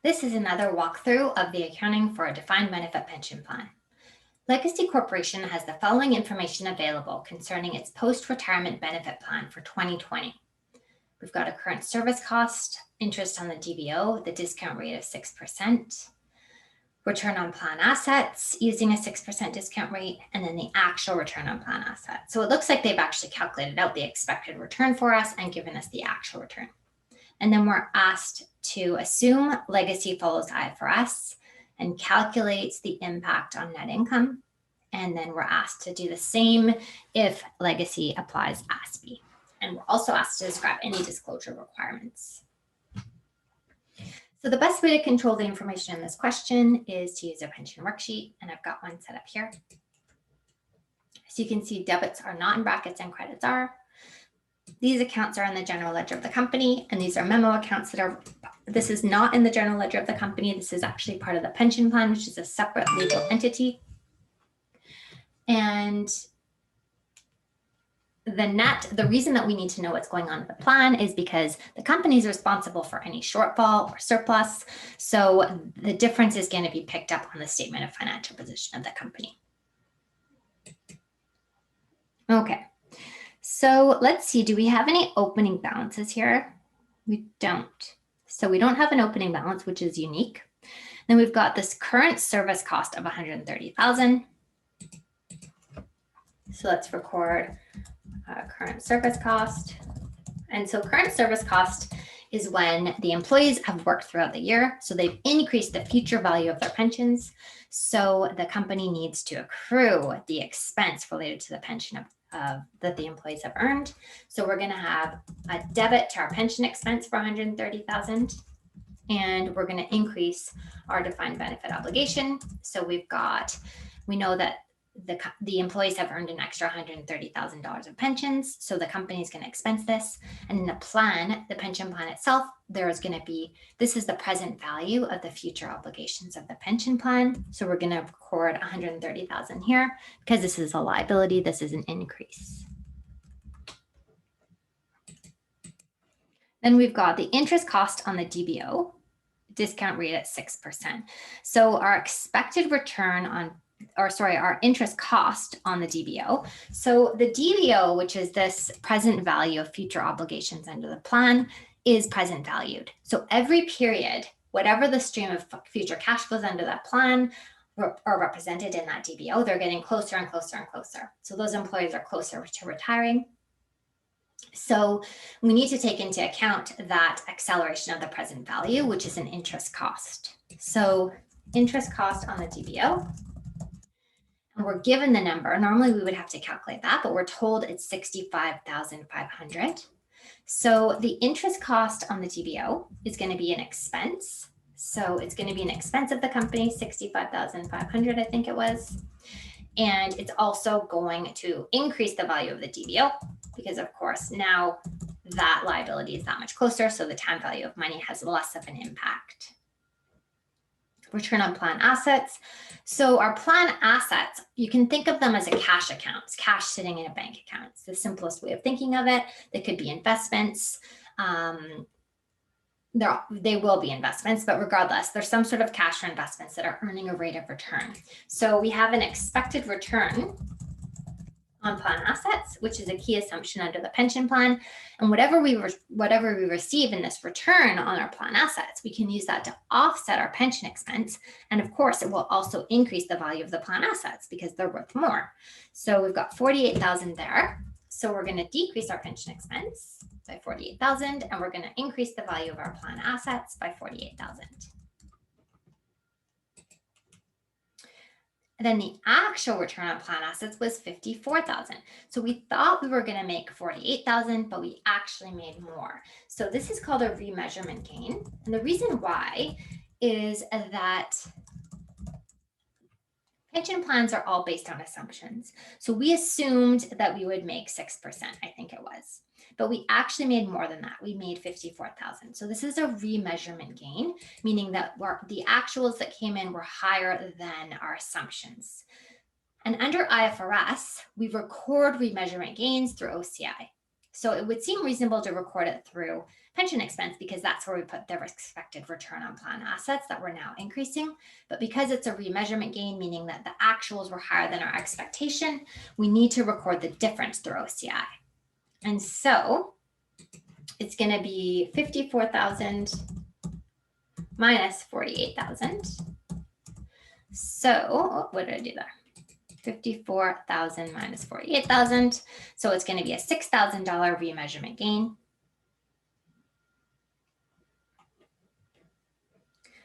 This is another walkthrough of the accounting for a defined benefit pension plan. Legacy Corporation has the following information available concerning its post-retirement benefit plan for 2020. We've got a current service cost, interest on the DBO, the discount rate of 6%, return on plan assets using a 6% discount rate, and then the actual return on plan assets. So it looks like they've actually calculated out the expected return for us and given us the actual return. And then we're asked to assume Legacy follows IFRS and calculates the impact on net income. And then we're asked to do the same if Legacy applies ASPE. And we're also asked to describe any disclosure requirements. So the best way to control the information in this question is to use a pension worksheet, and I've got one set up here. So you can see debits are not in brackets and credits are. These accounts are in the general ledger of the company, and these are memo accounts that are, this is not in the general ledger of the company. This is actually part of the pension plan, which is a separate legal entity. And the reason that we need to know what's going on in the plan is because the company is responsible for any shortfall or surplus. So the difference is going to be picked up on the statement of financial position of the company. Okay. So let's see, do we have any opening balances here? We don't. So we don't have an opening balance, which is unique. Then we've got this current service cost of $130,000. So let's record current service cost. And so current service cost is when the employees have worked throughout the year. So they've increased the future value of their pensions. So the company needs to accrue the expense related to the pension that the employees have earned. So we're going to have a debit to our pension expense for $130,000, and we're going to increase our defined benefit obligation. So we know that the employees have earned an extra $130,000 of pensions. So the company is going to expense this. And in the plan, the pension plan itself, this is the present value of the future obligations of the pension plan. So we're going to record $130,000 here because this is a liability. This is an increase. Then we've got the interest cost on the DBO, discount rate at 6%. So our expected return our interest cost on the DBO. So the DBO, which is this present value of future obligations under the plan, is present valued. So every period, whatever the stream of future cash flows under that plan are represented in that DBO, they're getting closer and closer and closer. So those employees are closer to retiring. So we need to take into account that acceleration of the present value, which is an interest cost. So interest cost on the DBO. We're given the number. Normally we would have to calculate that, but we're told it's $65,500. So the interest cost on the DBO is going to be an expense. So it's going to be an expense of the company, $65,500, I think it was. And it's also going to increase the value of the DBO because, of course, now that liability is that much closer. So the time value of money has less of an impact. Return on plan assets. So our plan assets, you can think of them as a cash account, it's cash sitting in a bank account. It's the simplest way of thinking of it. They could be investments. They will be investments, but regardless, there's some sort of cash or investments that are earning a rate of return. So we have an expected return on plan assets, which is a key assumption under the pension plan. And whatever we receive in this return on our plan assets, we can use that to offset our pension expense. And of course, it will also increase the value of the plan assets because they're worth more. So we've got $48,000 there. So we're going to decrease our pension expense by $48,000, and we're going to increase the value of our plan assets by $48,000. And then the actual return on plan assets was $54,000. So we thought we were going to make $48,000, but we actually made more. So this is called a remeasurement gain. And the reason why is that pension plans are all based on assumptions. So we assumed that we would make 6%, I think it was. But we actually made more than that. We made $54,000. So this is a remeasurement gain, meaning that the actuals that came in were higher than our assumptions. And under IFRS, we record remeasurement gains through OCI. So it would seem reasonable to record it through pension expense because that's where we put the expected return on plan assets that we're now increasing. But because it's a remeasurement gain, meaning that the actuals were higher than our expectation, we need to record the difference through OCI. And so it's going to be 54,000 minus 48,000. So what did I do there? 54,000 minus 48,000. So it's going to be a $6,000 remeasurement gain.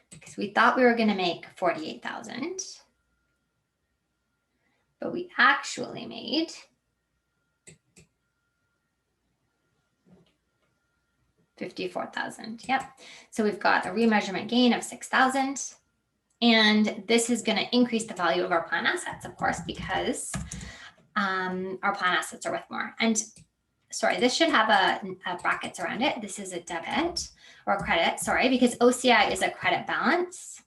Because we thought we were going to make 48,000, but we actually made $54,000. Yep. So we've got a remeasurement gain of 6,000. And this is going to increase the value of our plan assets, of course, because our plan assets are worth more. And sorry, this should have a brackets around it. This is a debit or a credit, sorry, because OCI is a credit balance.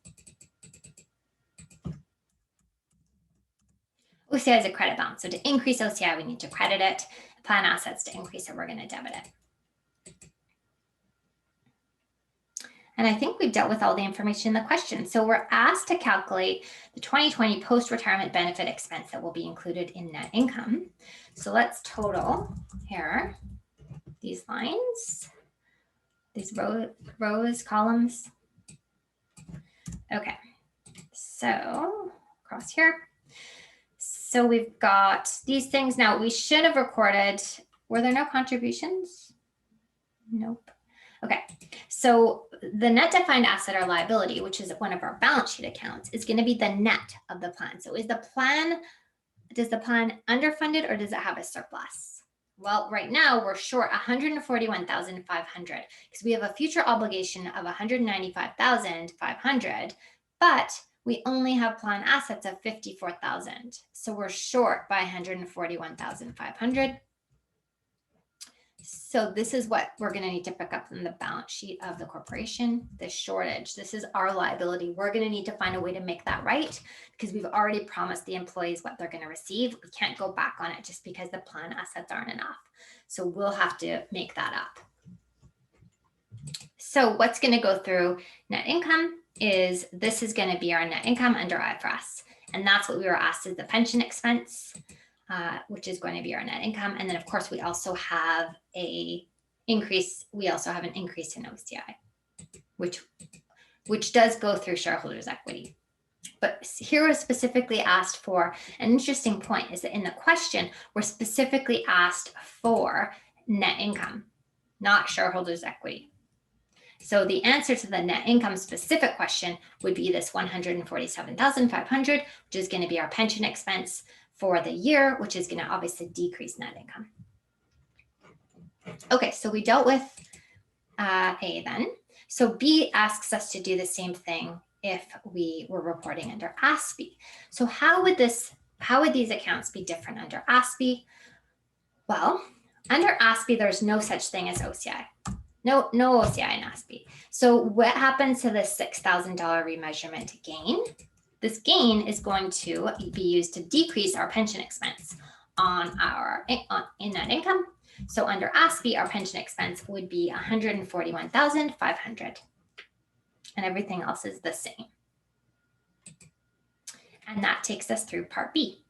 OCI is a credit balance. So to increase OCI, we need to credit it. Plan assets, to increase it, we're going to debit it. And I think we've dealt with all the information in the question. So we're asked to calculate the 2020 post-retirement benefit expense that will be included in net income. So let's total here these lines, these rows, columns. Okay, so across here. So we've got these things. Now we should have recorded, were there no contributions? Nope. Okay, so the net defined asset or liability, which is one of our balance sheet accounts, is going to be the net of the plan. So does the plan underfunded or does it have a surplus? Well, right now we're short 141,500 because we have a future obligation of 195,500, but we only have plan assets of 54,000. So we're short by 141,500. So this is what we're going to need to pick up from the balance sheet of the corporation, the shortage. This is our liability. We're going to need to find a way to make that right because we've already promised the employees what they're going to receive. We can't go back on it just because the plan assets aren't enough. So we'll have to make that up. So what's going to go through net income is this is going to be our net income under IFRS. And that's what we were asked as the pension expense. Which is going to be our net income. And then of course, we also have an increase in OCI, which does go through shareholders' equity. But here we're specifically asked for, an interesting point is that in the question, we're specifically asked for net income, not shareholders' equity. So the answer to the net income specific question would be this 147,500, which is going to be our pension expense for the year, which is going to obviously decrease net income. Okay, so we dealt with A then. So B asks us to do the same thing if we were reporting under ASPE. So how would these accounts be different under ASPE? Well, under ASPE, there's no such thing as OCI. No OCI in ASPE. So what happens to this $6,000 remeasurement gain? This gain is going to be used to decrease our pension expense in net income. So under ASPE, our pension expense would be 141,500, and everything else is the same. And that takes us through Part B.